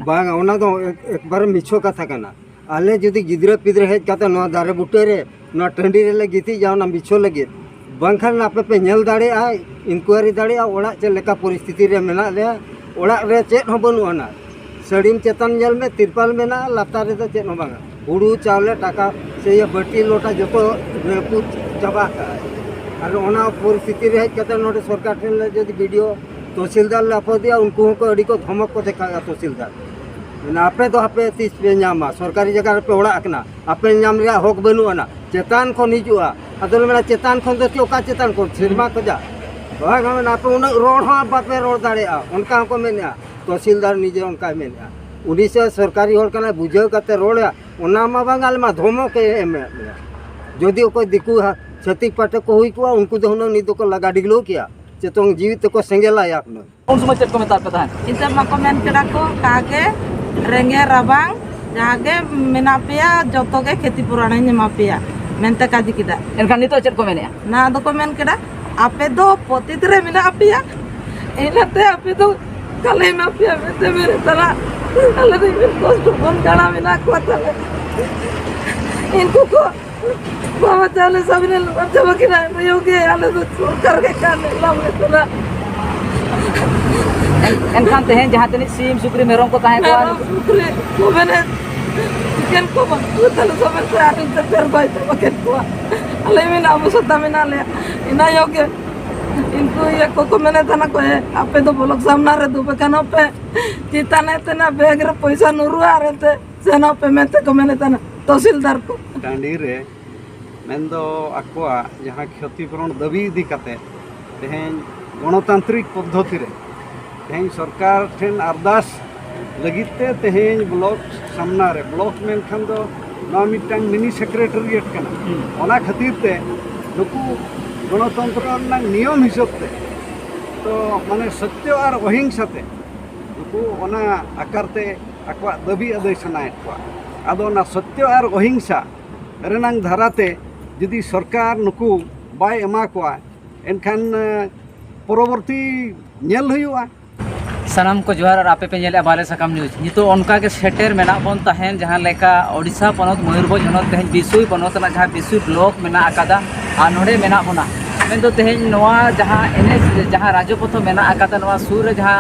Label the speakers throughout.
Speaker 1: बांग ओना दो एक बार मिछो कथा कना आले जुदी गिद्रा पिद्रा हेज काते नो दारे बुटे रे नो टंडी रे ले गिती जाओ ना मिछो लगे बांखान आपे पे नेल दाड़े आ इंक्वायरी दाड़े आ ओड़ा चे लेका परिस्थिति रे मेना ले ओड़ा रे चेत हो बनु अना सड़ीम चेतन नेल में तिरपाल मेना लातार रे तो चेत हो बांगा हुड़ू चावले टाका से ये बटी लोटा जतो रेपु चाबा का और ओना परिस्थिति रे हेज काते नोटे सरकार ठेन ले जदी वीडियो तहसीलदार ले आपो दिया उनको को अड़ी को धमक को देखा तहसीलदार आपे तो आपे तीस पे नामा सरकारी जगह पे ओड़ा अकना आपे नाम रे हक बनुआना चेतान खन हिजुआ अदल मेरा चेतान खन तो ओका चेतान को सिरमा को जा भाग हम आपे उन रोड हा बापे रोड दाड़ेआ उनका को मेना तहसीलदार निजे उनका मेना उनी से सरकारी होर कना बुझाव कते रोड़ा ओना मा बंगाल मा धमक के एम जदि कोई दिकु छतिक पाटे को हुई को उनको तो हुन निदो को लगा डिगलो किया चेतों जीवित को सेंगेला या
Speaker 2: उन समय चेक को मेता पे ताहन
Speaker 3: इनसे मको मेन केड़ा को कागे रेंगे रबांग जागे मेना पेया जतो के खेती पुराणे नमा पेया मेनते काजी किदा
Speaker 2: एनखान नितो चेक को मेने
Speaker 3: ना दो को मेन केड़ा आपे दो पतित रे मेना पेया इनते आपे तो कले में पेया मेते मेरे तला अल्लाह रे कोस्ट फोन गाना मेना को तले इनको को बाबा चले सबने जब कि ना योगे आले तो करके काने लावे तला
Speaker 2: एनखान तेहन जहाँ तनिक सीम सुक्री मेरों को ताहे
Speaker 3: को मैंने चिकन को तले सब से आटे से कर भाई तो बकेट को अले में ना बसता में ना ले इना योगे इनको ये को मैंने तना को है आपे तो बोलक सामना रे दुबे कानो पे चिता ने तना बैग रे पैसा नुरु आ रे ते सेना पे में ते को मैंने तना तहसीलदार को
Speaker 4: टांडी रे मेंदो आकोआ जहाँ क्षतिपूरण दाबी इदी काते तेहेन गणतांत्रिक पद्धति रे तेहेन सरकार ठेन अरदास लगिते तेहेन ब्लॉक सामना रे ब्लॉक में खान दो ना मिटांग मिनी सेक्रेटरिएट कना ओना खातिर ते नुकु गणतंत्र ना नियम हिसाब ते तो माने सत्य और अहिंसा ते नुकु ओना आकार ते आकवा दाबी अदै सनाय को आदो ना सत्य और अहिंसा रेनांग धाराते यदि सरकार नुकु बाय एमा को एनखान परवर्ती नेल हुआ
Speaker 2: सानाम को जोहार और आपे पे नेले बाले सकाम न्यूज नितो उनका के सेटेर मेना बन तहन जहाँ लेका ओडिशा पनत मयूरभंज हनत तेहन बिसुई पनत ना जहाँ बिसुई ब्लॉक मेना आकादा आ नोडे मेना बना मेन तो तेहन नोआ जहाँ एनएस जहाँ राजपथ मेना आकादा नोआ सुर जहाँ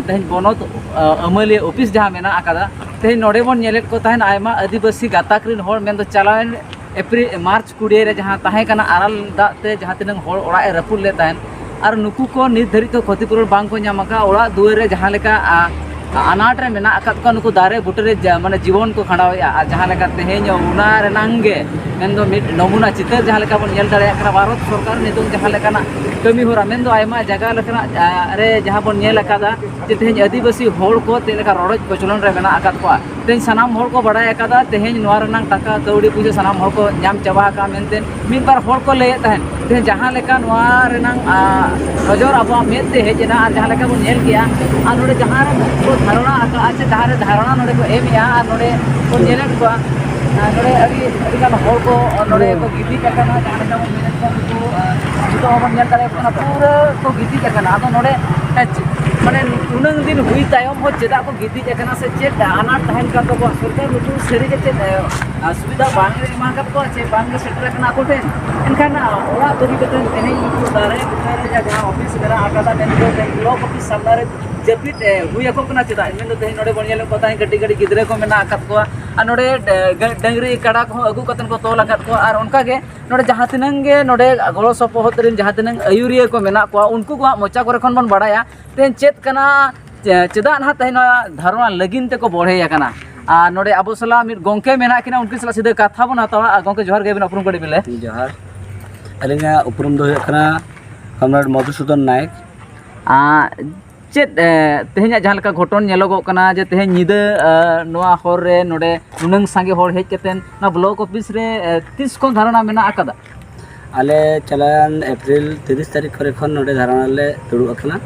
Speaker 2: तेहन बनत अमली ऑफिस जहाँ मेना आकादा तेहन नोडे बन नेले को तहन आयमा आदिवासी गाताक रिन होड़ मेन तो चलावन एप्रिल मार्च 20 रे जहाँ ताहे कना आरल दाते जहाँ तिनंग होड़ ओड़ा ए रपुल ले तहन और नुकु को नित धरी तो क्षतिपूरण बांग को नामका ओड़ा दुआर रे जहाँ लेका अनाट रे मेना अकाद को नुकु दारे बुटे रे माने जीवन को खंडावेया जहाँ लेका तेहेन उना रेनांगे मेन दो मिट नमूना चितर जहाँ लेका बन नेल दाड़े कना भारत सरकार नितो जहाँ लेका ना कमी होरा मेन दो आयमा जगह लेकना रे जहाँ बन नेल अकादा जे तेहेन आदिवासी होड़ को ते लेका रोडज प्रचलन रे मेना अकाद को तेहेन सनाम होड़ को बड़ाय अकादा तेहेन नोआ रेनांग टाका कौड़ी पुजे सनाम होड़ को नाम चाबा का मेनते मिद बार होड़ को ले तहन तेहेन जहाँ लेका नोआ रेनांग नजर अब मेद ते हेजना और जहाँ लेका बन नेल किया और नोडे जहाँ रे धारणा आचे जहाँ धारणा नोडे को एमिया और नोडे को नेलेट को नोडे अड़ी गान होड़ को नोडे को गिदी कना जहाँ लेका बन मेनेज को तो बन नेल दाड़े को पूरा को गिदी कना आदो नोडे माने उनंग दिन हुई तायम हो चेदा को गिदी कना से चेद अनाट तहन का तो सरकार नुकु सेरी के चेद सुविधा बांग रे मा का को चे बांग सेटर कना कोटे एनखान ओड़ा तोरी कते तेने नुकु दारे जहाँ ऑफिस मेरा आकादा मेन को ब्लॉक ऑफिस सामने रे जपित हुई को कना चेदा मेन तो नोडे बन नेल को ताई गड्डी गड्डी गिदरे को मेना आकात को और नोडे डंगरी कड़ा को अगु कतन को तोल आकात को और उनका के नोडे जहाँ तिनंगे नोडे गलो सपोहत रिन जहाँ तिनंग आयुरिया को मेना को उनको को मोचा को खन बन बड़ाया तेन चेत कना चेदा ना तहन धारणा लगिन ते को बढ़े कना आ नोडे अबो सला मिट गोंके मेना किना उनके सला सीधे कथा बन हतावा गोंके जोहार गेबन उपरुम कड़ी बिले
Speaker 5: जोहार अलिंगा उपरुम दो कना कमरेड मधुसूदन नायक चेत तेहन जहाँ लेका घटन नेलोगो कना जे तेहन निदा नोआ होर रे नोडे नुनंग सांगे होड़ हेज केतेन ना ब्लॉक ऑफिस रे 30 को धारणा मेना आकादा आले चलान अप्रैल 30 तारीख करे खन नोडे धारणा ले दुड़ु अखना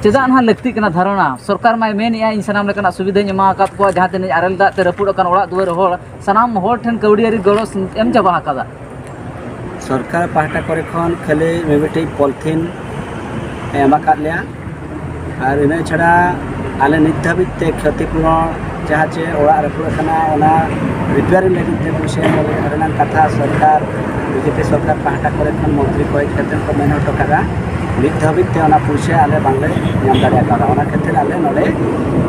Speaker 2: चेदा ना लगती कना धारणा सरकार मा मेन या इन सनाम लेकना सुविधा ᱧᱟᱢᱟ आकाद को जहाँ तेन आरल दा ते रपुड़ अकन ओड़ा दुआर होड़ सनाम होड़ ठन कौड़ियारी गड़ो एम चाबा आकादा
Speaker 5: सरकार पाहटा करे खन खाली मेबेटी पॉलिथीन एमा काट लिया और इन छड़ा आले नित धाबित ते क्षतिपूरण जहाँ चे ओड़ा रखना ओना रिपेयरिंग लगी ते पुसे रना कथा सरकार बीजेपी सरकार पाहटा करे खन मंत्री को क्षेत्र को मेन टका नित धाबित ते ओना पुसे आले बांगले नाम दाड़े का ओना क्षेत्र आले नोले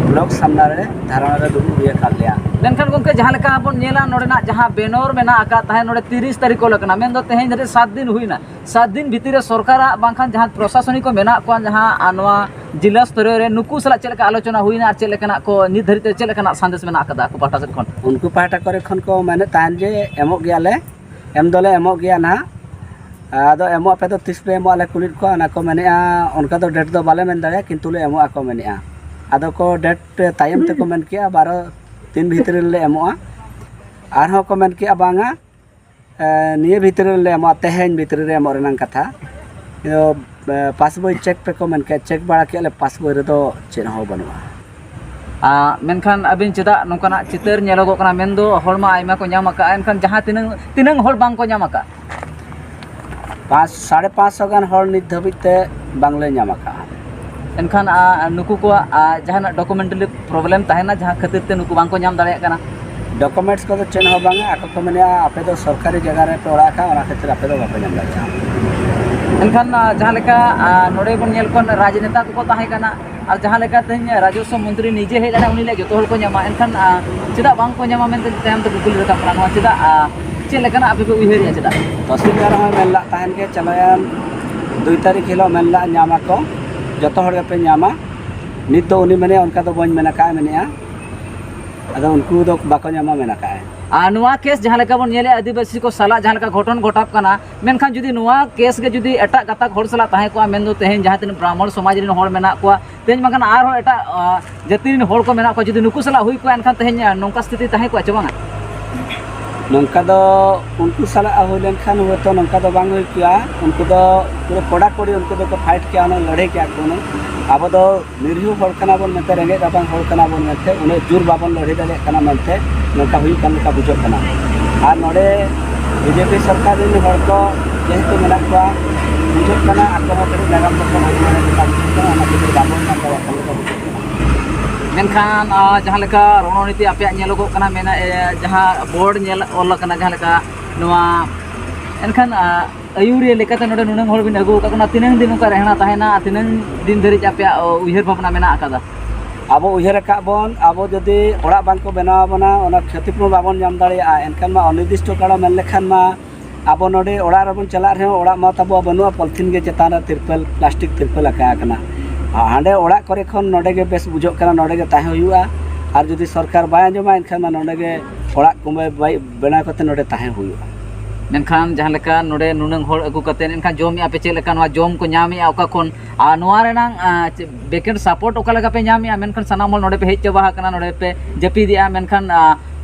Speaker 5: ब्लॉक सामना रे धारणा रे दुबु बिया कालिया
Speaker 2: मेनखान गोंके जहाँ लेका बन नेला नोडेना जहाँ बेनर मेना आका ताहे नोडे 30 तारीख को लकना मेन दो तेहेन धरे 7 दिन हुईना 7 दिन भीतर सरकार बांखान जहाँ प्रशासनिक को मेना को जहाँ आनवा जिला स्तर रे नुकु सला चेलका आलोचना हुईना चेल लेकना को निर्धारित चेल लेकना संदेश मेना आकदा को पाटा से खन
Speaker 5: उनको पाहटा करे खन को माने तान जे एमो गयाले एम दोले एमो गया ना आदो एमो पे तो 30 पे एमो आले कुलिट को ना को माने उनका तो डेट दो बाले मेन दाड़े किंतु ले एमो आको मेने आदो को डेट तायम ते को मेन किया 12 भीतर ले एमो आरहो को मेन किया बांगा निये भीतर ले एमो तेहेन भीतर रे एमो रनन कथा पासबुक चेक पे को मेन के चेक बाड़ा के ले पासबुक रे दो चेन हो बनवा
Speaker 2: मेनखान अबिन चेदा नोकना चितर नेलोगो कना मेंदो हॉलमा आइमा को ᱧᱟᱢ ᱟᱠᱟ एनखान जहाँ तिनंग हॉल बांग को ᱧᱟᱢ ᱟᱠᱟ
Speaker 5: 5-5.5 गान हॉल नित धाबित ते बांगले ᱧᱟᱢ ᱟᱠᱟ
Speaker 2: एनखान नुकु को जहाँ डॉक्यूमेंटरी प्रॉब्लम तहना जहाँ खातिर ते नुकु बांग को ᱧᱟᱢ दाड़े कना
Speaker 5: डॉक्यूमेंट्स को तो चेन हो बांगा आको को मेने आपे तो सरकारी जगह रे पे ओड़ा का ओना खातिर आपे तो बापे ᱧᱟᱢ दाड़े
Speaker 2: एनखान जहाँ लेका नोडे बन नेल कोन राजनेता को ताहे कना और जहाँ लेका तेन राजस्व मंत्री निजे हेज दाड़ा उनी ले जतो हल को ᱧᱟᱢᱟ एनखान चेदा बांग को ᱧᱟᱢᱟ मेनते तायम तो गुगल रे का नवा चेदा चेल लेकना आपे को उइहेरिया चेदा
Speaker 5: तहसीलदार हो मेनला ताहन के चलायन 2 तारीख हिलो मेनला ᱧᱟᱢᱟ को जतो हर पे ᱧᱟᱢᱟ नित तो उनी मेने उनका तो बन मेना का मेने अदो उनको दो बाको ᱧᱟᱢᱟ मेना का
Speaker 2: नुआ केस जहाँ लेका बन नेले आदिवासी को साला जहाँ लेका घटन घटाप कना मेनखान जुदी नुआ केस के जुदी एटा गाता हर साला ताहे को मेन दो तेहेन जहाँ तीन ब्राह्मण समाज रिन हर मेना को तेज मगन आर हो एटा जाति रिन हर को मेना को जुदी नुकु साला हुई को एनखान तेहेन नोंका स्थिति ताहे को चबांगा
Speaker 5: नौका दो उनको साला हो लेनखान हुए तो नौका दो बांग हुई किया उनको दो पूरे कोड़ा कोड़ी उनको दो को फाइट किया उन्हें लड़े किया उन्हें अब दो निर्हु हर कना बन मेते रेंगे बाबन हर कना बन मेते उन्हें जुर बाबन लड़े दाले कना मेते नौका हुई कन का बुझो कना और नोडे बीजेपी सरकार इन हर को जेहेतु मेना को बुझो कना आको मते नागाम को होना का बुझो कना ना बाबन का बुझो
Speaker 2: मेनखान जहाँ लेका रणनीति आपे नेलोगो कना मेना जहाँ बोर्ड नेल ऑल कना जहाँ लेका नोआ एनखान अयुरिया लेकाते नोडे नुनंग हर बिन अगु कना तिनंग दिन का रहना ताहेना तिनंग दिन धरि आपे उइहर भावना मेना आकादा
Speaker 5: अब उइहर का बन अब जदि ओड़ा बांग को बनावा बना ओना क्षतिपूर्ण बाबन नाम दाड़े एनखान मा अनिर्दिष्ट काल मेन लेखान मा अब नोडे ओड़ा रबन चला रहे ओड़ा मा तबो बनुआ पॉलिथीन के चेतान तिरपल प्लास्टिक तिरपल आका कना हांडे ओड़ा करे खन नोडे के बेस बुझो कना नोडे के ताहे हुआ और जदि सरकार बाय जमा एनखान मा नोडे के ओड़ा कुंबे बना कते नोडे ताहे हुआ
Speaker 2: मेनखान जहाँ लेका नोडे नुनंग हर अगु कते एनखान जोम आपे चेल लेका नोआ जोम को ᱧᱟᱢ या ओका खन नोआ रेनांग बेकेंड सपोर्ट ओका लगा पे ᱧᱟᱢ या मेनखान सनाम हल नोडे पे हेज चबा कना नोडे पे जपीदिया मेनखान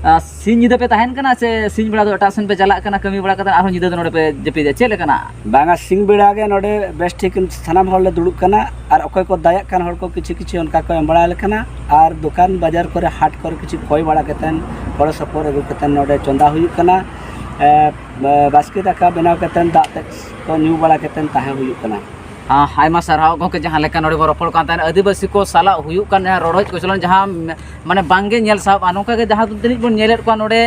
Speaker 2: सिन निदा पे ताहेन कना से सिन बेड़ा दो एटासन पे चला कना कमी बड़ा कता आरो निदा दो नोडे पे जपीदिया चेल लेकना
Speaker 5: बांगा सिंग बेड़ा गे नोडे बेस ठीक सनाम हल ले दुड़ुब कना और ओकय को दाया कान हर को किछि उनका को एम बड़ा लेकना और दुकान बाजार करे हाट करे किछि खोय बड़ा कतन बड़ सपोर अगु कतन नोडे चंदा हुई कना बास्के दाका बनाव कतन दाते को न्यू बड़ा कतन ताहे हुई कना
Speaker 2: आयमा साराव गोके जहाँ लेका नोडे बो रपड़ कान ताने आदिवासी को साला हुयुक कान रोडहज को चलन जहाँ माने बांगे नेल साब नोका के जहाँ तनिक बन नेलेट को नोडे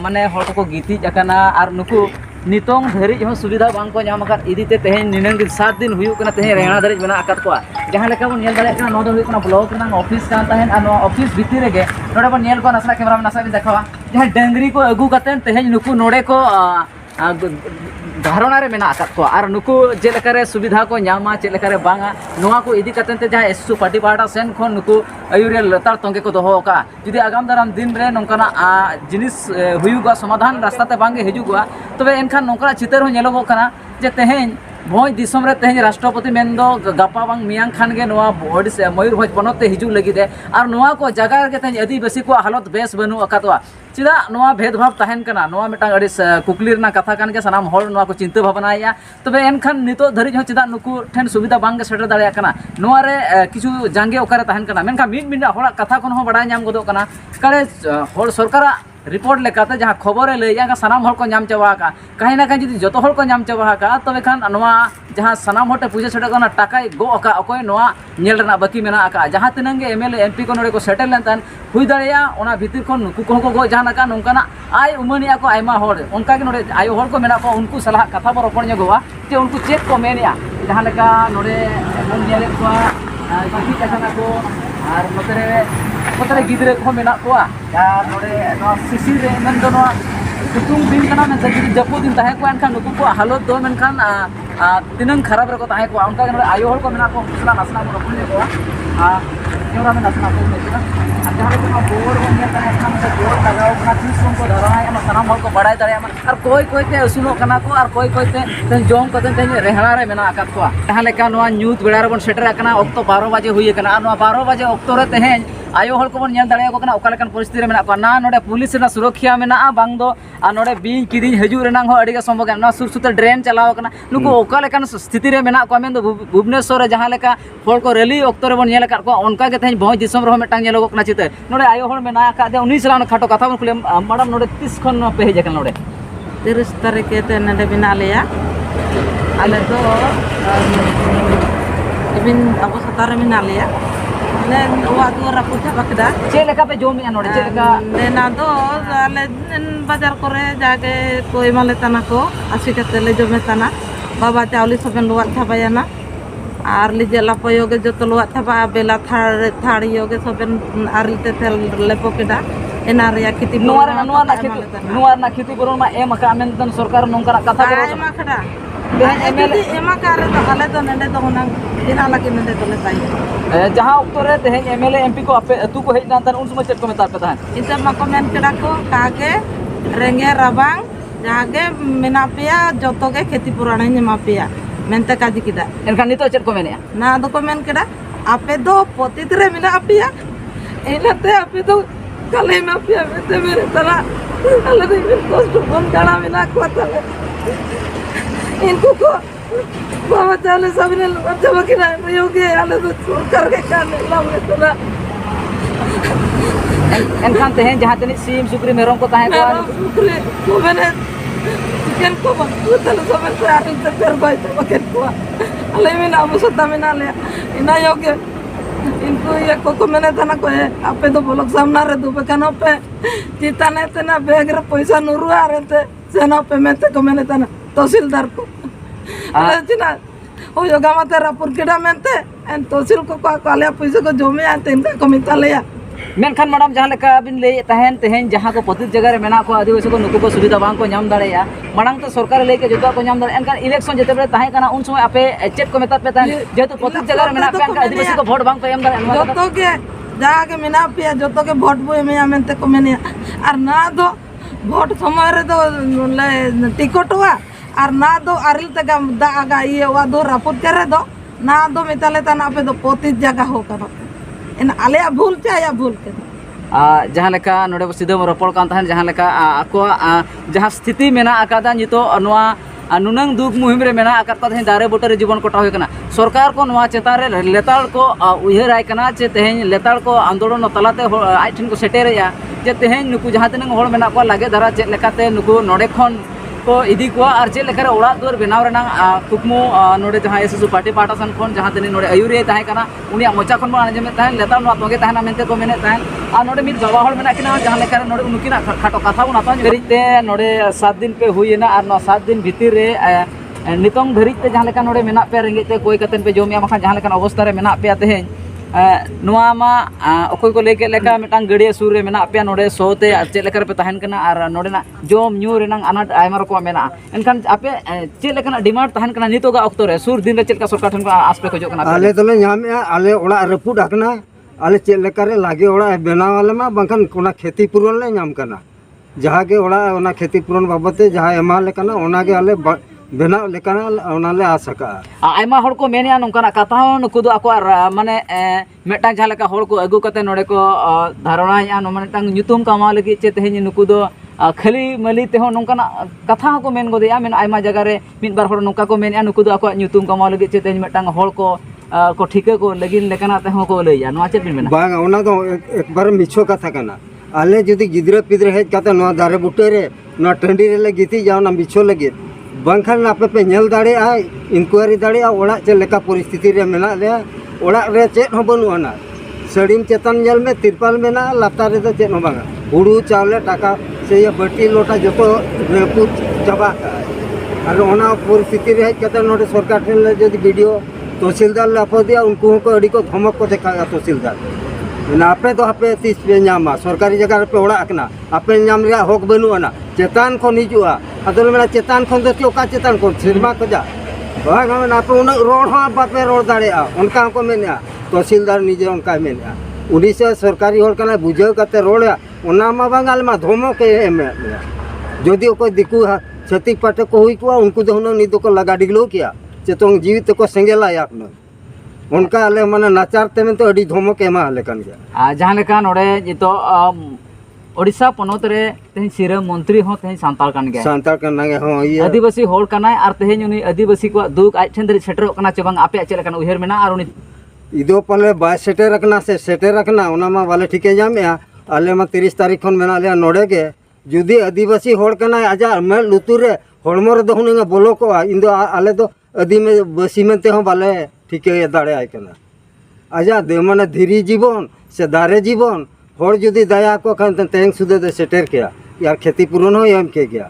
Speaker 2: माने हर को गीति अकाना और नुकु नितोंग धरी हो सुविधा बांग को ᱧᱟᱢ आकाद इदीते तेहेन निनंग 7 दिन हुयुक कना तेहेन रेणा धरी बना आकाद को जहाँ लेका बन नेल दाले कना नोडे हुयुक कना ब्लॉक रना ऑफिस कान ताहेन आ ऑफिस भीतर रे गे नोडे बन नेल को नसना कैमरा में नसा भी देखावा जहाँ डंगरी को अगु कतेन तेहेन नुकु नोडे को धारणा रे मेना आकाद को और नुकु जेलेकारे सुविधा को ᱧᱟᱢᱟ चेलेकारे बांगा नोआ को इदी कतेन ते जहाँ एससु पार्टी पाटा सेन खन नुकु अयुरिया लतार तोंगे को दोहो का जुदी आगाम दाराम दिन रे नोंकाना जिनिस हुयुगा समाधान रास्ता ते बांगे हिजुगा तबे एनखान नोंकाना चितर हो नेलोगो कना जे तेहेन भोज दिसम रे तेहेन राष्ट्रपति मेन दो गपा बांग मियांग खान गे नोआ ओडिशा मयूरभंज पनोत ते हिजु लगी दे और नोआ को जगह रे तेहेन आदिवासी को हालत बेस बनु अकातवा चिदा नोआ भेदभाव ताहेन कना नोआ मिटांग अडिस कुकली रना कथा कान के सनाम हर नोआ को चिंता भावना या तबे एनखान नितो धरि हो चिदा नुकु ठेन सुविधा बांग सेटर दाड़िया कना नोआ रे किछु जांगे ओकारे ताहेन कना मेनखा मिन मिन हड़ा कथा कोन हो बड़ा नाम गदो कना काले हर सरकार रिपोर्ट लेकाते जहाँ खबर लैया सानाम हर को नाम चाबा का कहीं ना कहीं जुदी जो हर को नाम चाबा का तबे खान नोआ जहाँ सानाम हटे पूजा सेटे को टाका गो अका अकोय नोआ नेल रना बाकी मेना अका जहाँ तिनंगे एमएलए एमपी को नोडे को सेटल लेन तान हुई दाड़िया ओना भीतर खन नुकु को गो जहाँ का नोंकाना आय उमनिया को आयमा होड़ उनका के नोडे आयो होड़ को मेना को उनको सलाह कथा बो रोपण गोवा जे उनको चेक को मेनिया जहाँ लेका नोडे बोन नेले को बाकी कथाना को और नोतरे गिद्रे को मेना को यार नोडे नो सिसी रे मन दो नो सितुंग दिन कना में जुदी जपो दिन ताहे को एनखान नुकु को हालत दो मेनखान तिनंग खराब रे को ताहे को उनका के नोडे आयो होड़ को मेना को सला नसना को रोपण गोवा केवरा में नसना को मेना जहाँ लेका बोर्ड बन गया ताहे खान से बोर्ड लगाओ का तीस को धराय एमा सनाम हर को बड़ाय दाड़े और कोई ते असुनो कना को और कोई ते जोम कते ते रेहड़ा रे मेना आकात को जहाँ लेका नोआ न्यूज बेड़ा रे बन सेटर कना ऑक्टो 12 बजे हुई कना और नोआ 12 बजे ऑक्टो रे तेहें आयो हर को बन नेल दाड़े को कना ओका लेकन परिस्थिति रे मेना को ना नोडे पुलिस ना सुरक्षा मेना बांग दो आ नोडे बिन किदिन हजू रे नांग हो अड़ी संभव ना सुर सुते ड्रेन चलाव कना नुको ओका लेकन स्थिति रे मेना को मेन दो भुवनेश्वर रे जहाँ लेका हर को रैली ऑक्टो रे बन नेल का को उनका के तेहें बहुत दिसम रे मेटा नेलो को चिते नोडे आयो हर मेना का दे उनी सलान खाटो कथा बन खुले मैडम नोडे 30 खन पे हे जकन नोडे
Speaker 3: 30 तारीख ते नडे बिना लेया आले तो इबिन अब सतारे बिना लेया ने वा दो रापुर छापा केदा
Speaker 2: चे लेका पे जोम या नोडे चे लेका
Speaker 3: लेना दो आले बाजार करे जाके कोई माले तना को आसी कते ले जमे तना बाबा चावली सबन लोआ छापाया ना आर लिजे लापयोगे जो तो लोआ छापा बेला थाड़ियोगे सबन आर लिते तेल लेपो केदा एना रिया खेती
Speaker 2: नुआर ना खेती बरोन मा एम का मेन तन सरकार नोंका कथा बरो
Speaker 3: एमा खड़ा एमएलए एमा कारे तो आले तो नंदे तो होना बिना लगे नंदे तो ले ताई
Speaker 2: जहां उक्तो रे तेहें एमएलए एमपी को अपे अतु को हेज दान उन समय चेक को मेता पे तान
Speaker 3: इते मको मेन केड़ा को कागे रेंगे राबांग जागे मेना पिया जतो के खेती पुराणे ने मापिया मेनते काजी किदा
Speaker 2: एनखान नितो चेक को मेनिया
Speaker 3: ना दो को मेन केड़ा आपे दो पतित रे मेना पिया एनाते आपे दो कले में पिया मेते मेरे तला अले रे कष्ट बन गाना मेना को तले इनको को बाबा चाले सबने अच्छा बकिरा योगे आले तो सरकार के काने लावले तला
Speaker 2: एनखान तेहें जहां तनी सीम सुक्री मेरम को ताहे को
Speaker 3: सुक्री को बने चिकन को तले सबन से आटे से कर भाई तो बकन को अले में ना मुसता में ना ले इना योगे इनको ये को मैंने तना को है आपे तो बोलक सामना रे दो बकन पे चिता ने तना बैग रे पैसा नुरु आ रे ते सेना पे में ते को मैंने तना तहसीलदार को अरे चिना ओ योगा मते रापुर केडा मेनते एन तहसील को काले पैसा को जमे आते इनका को मिता लेया
Speaker 2: मेनखान मैडम जहाँ लेका बिन ले तहन तेहें जहाँ को प्रतित जगह रे मेना को आदिवासी को नुकु को सुविधा बांग को नाम दाड़ेया मांग तो सरकार लेके जोता को नाम दाड़े एनखान इलेक्शन जेते बेले ताहे कना उन समय आपे चेक को मेता पे ताहे जेतु प्रतित जगह रे मेना पे आदिवासी को वोट बांग पे एम दाड़े
Speaker 3: जोतो के जाके मेना पे जोतो के वोट बो में आमेनते को मेने और ना दो वोट समय रे दो ले टिकट हुआ और ना दो आरिल तक दागा ये वा दो रापुर करे दो ना दो मिताले तना पे दो प्रतित जगह हो करो इन आले भूल चाया भूल के
Speaker 2: जहाँ लेका नोडे सीधे रोपड़ कान तहन जहाँ लेका आको जहाँ स्थिति मेना आकादा नितो नोआ नुनंग दुख मुहिम रे मेना आकात तहन दारे बोटे रे जीवन कोटा होय कना सरकार को नोआ चेतान रे लेताल को उयहर आय कना जे तेहें लेताल को आंदोलन तलाते आय ठन को सेटेरेया जे तेहें नुकु जहाँ तिनंग होड़ मेना को लागे धारा चे लेकाते नुकु नोडे खन को इदी को और चे लेकर ओड़ा दुआर बनाव रेना कुकमु नोडे जहाँ एसएसयू पार्टी पाटा सन खन जहाँ तिनी नोडे आयुरे ताहे कना उनिया मोचा खन बन आंजमे ताहे लेता नो तोगे ताहे ना मेनते को मेने ताहे आ नोडे मिद बाबा होड़ मेना किना जहाँ लेकर नोडे उनकिना खाटो कथा बन आता धरिते नोडे 7 दिन पे हुईना और 7 दिन भीतर रे नितोंग धरिते जहाँ लेकर नोडे मेना पे रेंगेते कोई कतन पे जोमिया मखा जहाँ लेकर अवस्था रे मेना पे तेहें नुआ मा अकोय को लेके लेका मिटांग गड़िया सूर रे मेना पे नोडे सोते चे लेकर पे तहन कना और नोडे ना जोम न्यू रेनांग अनाट आयमा रको मेना एनखान आपे चे लेकना डिमांड तहन कना नितोगा ऑक्टो रे सूर दिन रे चेलका सरकार ठन को आस पे खोजो कना
Speaker 1: आले तले ᱧᱟᱢᱮ आले ओड़ा रपुड हकना आले चे लेकर लागे ओड़ा बनाव वाले मा बंकन कोना खेती पूरण ले ᱧᱟᱢ कना जहाँ के ओड़ा ओना खेती पूरण बाबते जहाँ एमा लेकना ओना के आले बनाव लेकना ओना ले आ सका
Speaker 2: आयमा हड़ को मेनिया नोंकाना कथा हो नुकु दो आको माने मेटांग जहाँ लेका हड़ को अगु कते नोडे को धारणा नो माने टांग ᱧᱩᱛᱩᱢ कमाव लगी चे तेहें नुकु दो खाली मली तेहो नोंकाना कथा को मेन गोदेया मेन आयमा जगह रे मिद बार हड़ नोंका को मेनिया नुकु दो आको ᱧᱩᱛᱩᱢ कमाव लगी चे तेहें मेटांग हड़ को ठीके को लगिन लेकना तेहो को लैया नोआ चे बिन मेना
Speaker 1: बांग ओना दो एक बार मिछो कथा कना आले जुदी गिद्रा पिद्रा हेज काते नवा दारे बुटे रे नवा टंडी रे गिती जाओ ना मिछो लगे बांखान आपे पे नेल दाड़े आ इंक्वायरी दाड़े आ ओड़ा चे लेका परिस्थिति रे मेना ले ओड़ा रे चेत हो बनु आना सड़ीम चेतन नेल में तिरपाल में ना लातार रे तो चेत हो बांगा हुड़ू चावले टाका से ये बटी लोटा जतो रेपू चाबा और ओना परिस्थिति रे हेज काते नोडे सरकार ठेन ले जदी वीडियो तहसीलदार ले आपो दिया उनको को अड़ी को धमक को देखा तहसीलदार आपे तो आपे तीस पे नामा सरकारी जगह पे ओड़ा आकना आपे नाम रे हक बनु आना चेतान खन हिजुआ अदल मेना चेतान खन दो ओका चेतान खन सिरमा खजा बाग हम आपे उन रोड हा बापे रोड दाड़े आ उनका को मेना तहसीलदार निजे उनका मेना उड़ीसा सरकारी होल कना बुझाव काते रोड़ा ओना मा बंगाल मा धमक के एमे जदि कोई दिकु छतिक पाटे को हुई को उनको तो हुन निदो को लगा डिगलो किया चेतों जीवित को सेंगेला याकनो उनका आले माने नाचारते में तो अड़ी धमक एमा आले कन गया
Speaker 2: जहाँ लेका नोड़े जितो ओडिशा पनोत रे तेहन सिरा मंत्री हो तेहन सांताल कान गया
Speaker 1: सांताल कन नागे हो ये
Speaker 2: आदिवासी होड़ कनाय आर तेहन उनी आदिवासी को दुख आज ठेन दरी सेटरो कना चे बांग आपे चेल कन उहेर मेना आर उनी
Speaker 1: इदो पले बाय सेटे रखना से सेटे रखना ओना मा वाले ठीके जामेया आले मा 30 तारीख खन मेना ले नोड़े के जुदी आदिवासी होड़ कनाय आजा मे लुतुर रे होड़मो रे दो हुने बोलो को इंदो आले दो आदि में बसी में ते हो बाले ठीके दाड़े आय कना आजा दे माने धीरी जीवन से दारे जीवन होड़ जुदी दया को खान तेंग सुदे दे सेटेर किया यार खेती पूर्ण हो एम के गया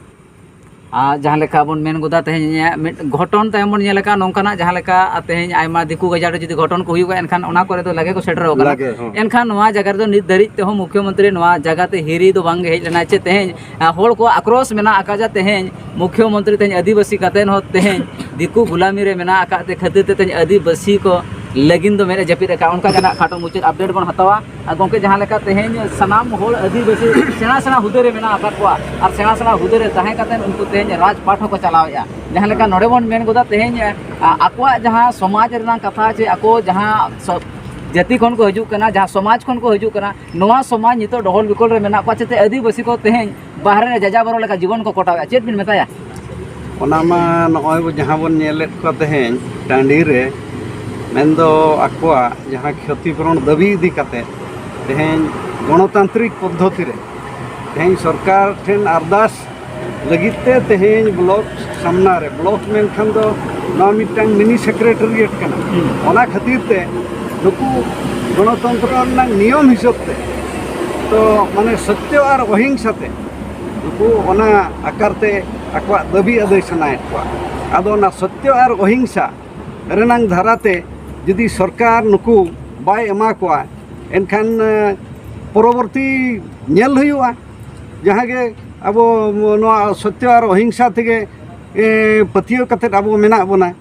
Speaker 2: जहाँ लेका बन मेन गोदा तेहन घटन तायम बन नेलका नोंकाना जहाँ लेका तेहन आयमा दिकु गजार जुदी घटन को हुयुगा एनखान ओना करे तो लगे को सेटरो कना एनखान नोआ जगह दो नित धरित ते हो मुख्यमंत्री नोआ जगह ते हिरी दो बांगे हेज लेना चे तेहन होड़ को आक्रोश मेना आकाजा तेहन मुख्यमंत्री तेहन आदिवासी कातेन हो तेहन दिकु गुलामी रे मेना आका ते खातिर ते तेहन आदिवासी को लगिन दो मेरे जपी रखा उनका जना खाटो मुचाद अपडेट बन हतावा गोंके जहाँ लेका तेहन सनाम होड़ आदिवासी सेना सेना हुदे रे मेना आका कोआ और सेना सेना हुदे रे ताहे कातेन उनको तेहन राजपाट को चलावेया जहाँ लेका नोड़े बन मेन गोदा तेहन आकोआ जहाँ समाज रेना कथा चे आको जहाँ जाति खन को हजू कना जहाँ समाज खन को हजू कना नोआ समाज नितो डहल बिकल रे मेना पाचते आदिवासी को तेहन बाहर रे जाजाबरो लेका जीवन को कटावेया चेत बिन मेताया
Speaker 4: ओना मा नय जहाँ बन नेलेत को तेहन टांडी रे मेन्दो आकोआ जहाँ क्षतिपूरण दाबी इदी काते तेहन गणतांत्रिक पद्धति रे तेहन सरकार ठेन अरदास लगिते तेहन ब्लॉक सामना रे ब्लॉक में खान दो ना मिटांग मिनी सेक्रेटरिएट कना ओना खातिर ते नुकु गणतंत्र नियम हिसाब ते तो माने सत्य और अहिंसा ते नुकु ओना आकारते आकोआ दाबी अदै सनायत को आदो ना सत्य और अहिंसा रेनांग धाराते यदि सरकार नुकु बाय एमा को एनखान परवर्ती नेल हुआ जहाँ के अब सत्य और अहिंसा थे पतियो कते अब मेना बना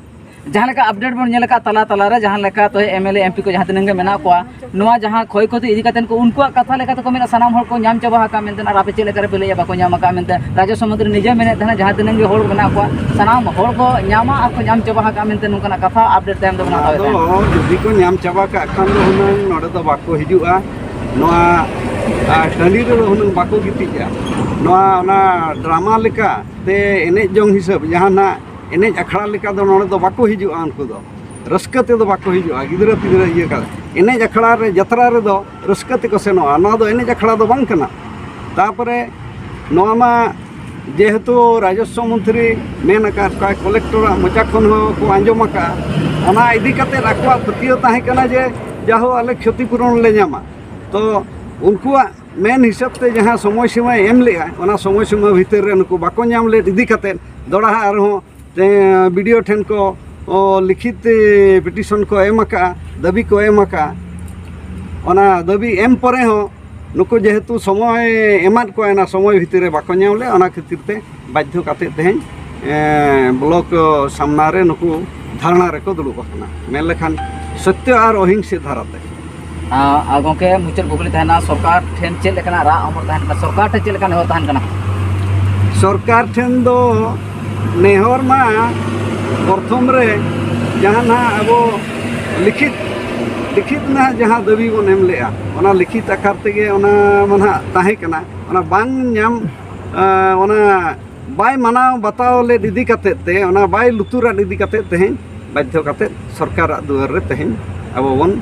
Speaker 2: जहाँ लेका अपडेट बन नेलका तला तला रे जहाँ लेका तो एमएलए एमपी को जहाँ तिनंगे मेना को नोआ जहाँ खोय खोती इदी कातेन को उनको कथा लेका तो मेना सनाम होड़ को नाम चाबा का मेनते और आपे चेले करे पेले बाको नाम का मेनते राजस्व मंत्री निजे मेने धना जहाँ तिनंगे होड़ मेना को सनाम होड़ को नामा आपको नाम चाबा का मेनते नुकना कथा अपडेट टाइम दो बना
Speaker 4: तो जदि को नाम चाबा का खान दो हुनंग नोडे तो बाको हिजुआ नोआ टांडी रे हुनंग बाको गितिजा नोआ ना ड्रामा लेका ते एने जोंग हिसाब जहाँ ना एने अखड़ा लेका दो नोडे तो बाको हिजुआ उनको दो रस्का ते दो बाको हिजुआ गिदरा पिदरा ये का एने अखड़ा रे जतरा रे दो रस्का ते को सेनोआ नोआ दो एने अखड़ा दो बांग कना तापरे नोआ मा जेहेतु राजस्व मंत्री मेन का कलेक्टर मोचा खन को आंजम का ओना इदी काते आकोआ पतियो ताहे कना जे जाहो आले क्षतिपूरण ले नामा तो उनको मेन हिसाब से जहाँ समय सीमा एम ले ओना समय सीमा भीतर रे नुकु बाको नाम ले इदी काते दौड़ा आरहों वीडियो ठेन को लिखित पिटिशन को एम का दाबी को एम का ओना दाबी एम परे हो नुकु जेहेतु समय एमाद को ना समय भीतर रे बाको नाम ले ओना खातिर ते बाध्य काते तेहन ब्लॉक सामना रे नुकु धारणा रे को दुड़ुब कना मेन लेखान सत्य और अहिंसा धाराते
Speaker 2: गोंके मुचाद गुगली तहना सरकार ठेन चेल लेकना रा अमर तहन सरकार ठे चेल लेकना नेहर तहन कना
Speaker 4: सरकार ठेन दो नेहर मा प्रथम रे जहाँ ना अब लिखित ना जहाँ दाबी बन एम लेआ ओना लिखित आकार तेगे ओना माना ताहे कना ओना बांग नाम ओना बाय मानाव बताव ले इदी काते ते ओना बाय लुतुरा इदी काते तेहन बाध्य काते सरकार दुआर रे तेहन अब बन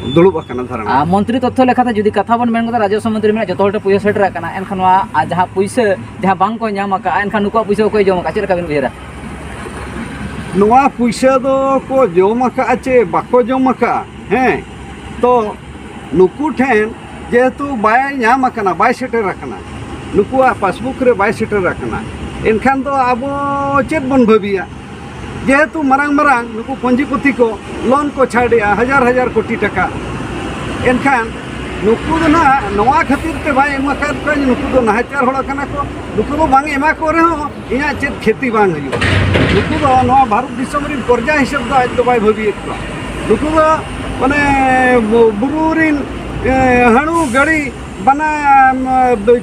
Speaker 4: दुड़ुब आकना धारणा
Speaker 2: मंत्री तथ्य लेखाते जुदी कथा बन मेन कदा राजस्व मंत्री में जो पैसा सेटर आकना एनखान जहाँ पैसा जहाँ बांग को नाम आका एनखान नुकुआ पैसा को जमा चेक लेका बिन उयहरा
Speaker 4: नवा पैसा दो को जमा का चे बाको जमा का हैं तो नुकु ठेन जेहेतु बाय नाम आकना बाय सेटर आकना नुकुआ पासबुक रे बाय सेटर आकना एनखान तो अब चेक बन भाबिया जेहेतु मरांग मरांग नुकु पंजीपति को लोन को छाड़िया हजार हजार कोटी टका एनखान नुकु दो ना नवा खातिर ते बाय एमा कर को नुकु दो नाचार होड़ा कना को नुकु दो बांग एमा को रे हो इया चेक खेती बांग हयो नुकु दो नवा भारत दिसम रे पर्जा हिसाब दो आज दो बाय भाबी को नुकु दो माने बुरुरिन हाणु गड़ी बना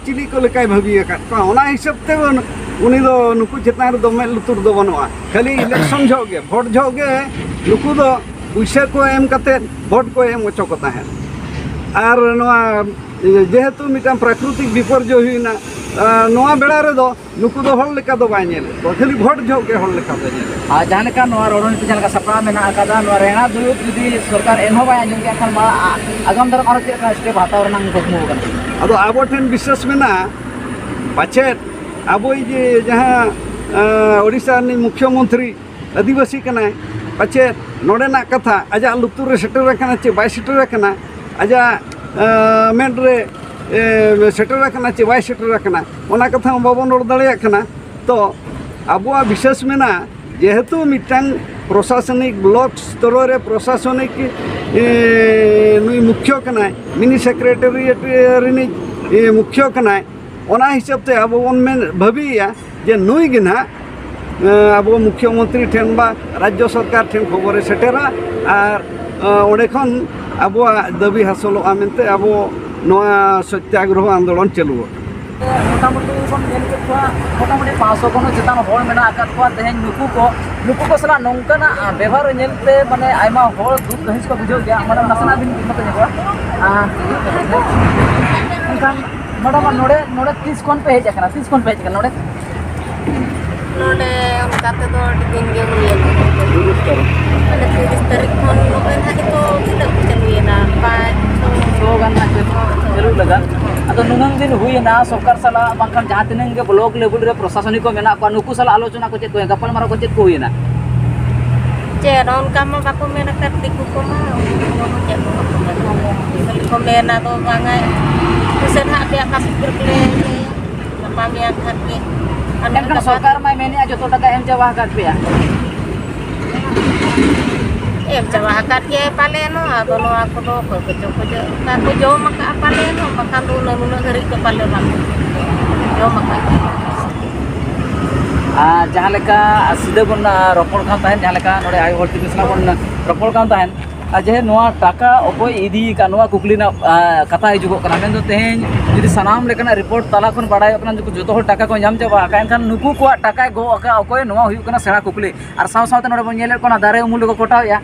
Speaker 4: चिली को लेकाय भाबी का ओना हिसाब ते उनी दो नुकु चेतान दो मेल लुतुर दो बनवा खाली इलेक्शन जोगे भोट जोगे नुकु दो पैसा को एम कते भोट को एम ओचो को ताहे आर नवा जेहेतु मिटा प्राकृतिक विपर्य हुईना नवा बेड़ा रे दो नुकु दो हल लेका दो बाय नेले तो खाली भोट जोगे हल लेका दो नेले
Speaker 2: जहाँ लेका नवा रणनीति जहाँ लेका सपना मेना आकादा नवा रेणा दुयुब जुदी सरकार एनहो बाय आंजम के खान मा आगाम दर आरो चेक स्टेप हाताव रनांग कुकमु कना
Speaker 4: अदो आबो ठेन विश्वास मेना पाछे अब ये जहाँ ओडिशा मुख्यमंत्री आदिवासी कना पाचे नोडेना कथा आजा लुतुर रे सेटर कना चे बाय सेटर कना आजा मेन रे सेटर कना चे बाय सेटर कना ओना कथा बाबन रोड दाड़िया कना तो आबुआ विशेष मेना जेहेतु मिटांग प्रशासनिक ब्लॉक स्तर रे प्रशासनिक नुई मुख्य कना मिनी सेक्रेटरीट रिनी मुख्य कना ओना हिसाब से अब में भाबिया जे नुई गे ना अब मुख्यमंत्री ठेन बा राज्य सरकार ठेन खबर सेटेरा और ओडे खन अब दाबी हासलोगा मेनते अब नवा सत्याग्रह आंदोलन चालू
Speaker 2: मोटामुटी बन नेल के कुआ मोटामुटी 500 खन चेतान होड़ मेना आकाद कुआ तेहेन नुकु को सला नोंकाना व्यवहार नेलते माने आयमा होड़ दुख कहिस को बुझो गया माने नासना बिन मत नेको मैडम नोड़े नोड़े 30 कोन पे हेज कना 30 कोन पे हेज कना नोड़े
Speaker 6: नोड़े उनका तो दिन के हुए माने 30 तारीख खन नोबे थाके तो कितक चलुए ना 5
Speaker 2: गान ना जरूर लगा अतो नुनंग दिन हुई ना सरकार सला बांखान जहां तिनंग के ब्लॉक लेवल रे प्रशासनिक को मेना को नुकु सला आलोचना को चेक को गपल मारो को चेक को हुई ना
Speaker 6: चे उनका मा बाको मेना कर दिकु को मा चेक को मेना तो बांगाय उसे ना पे आकाश पर ले पामिया खाके
Speaker 2: अनका सरकार मा मेने जो तो टका एम जवाह काट पे
Speaker 6: एम जवाह काट के पाले नो आदो नो आको दो को जो मका पाले नो मका दो नुन घरी के पाले मा जो मका
Speaker 2: जहाँ लेका सीधे बन रपड़ खान तहन जहाँ लेका नोड़े आय होल्टी मिसला बन रपड़ खान तहन जे नोआ टाका अकोय इदी का नोआ कुकली ना कथा हिजुगो कना मेन दो तेहेन जुदी सनाम लेकना रिपोर्ट ताला खन बाडाय कना जो हो टाका को नाम जाबा एनखान नुकु को टाका गो अका अकोय नोआ हुयु कना सेड़ा कुकली आर साव सावते नोड़े बन नेले कोना दारे उमुल को कोटाव या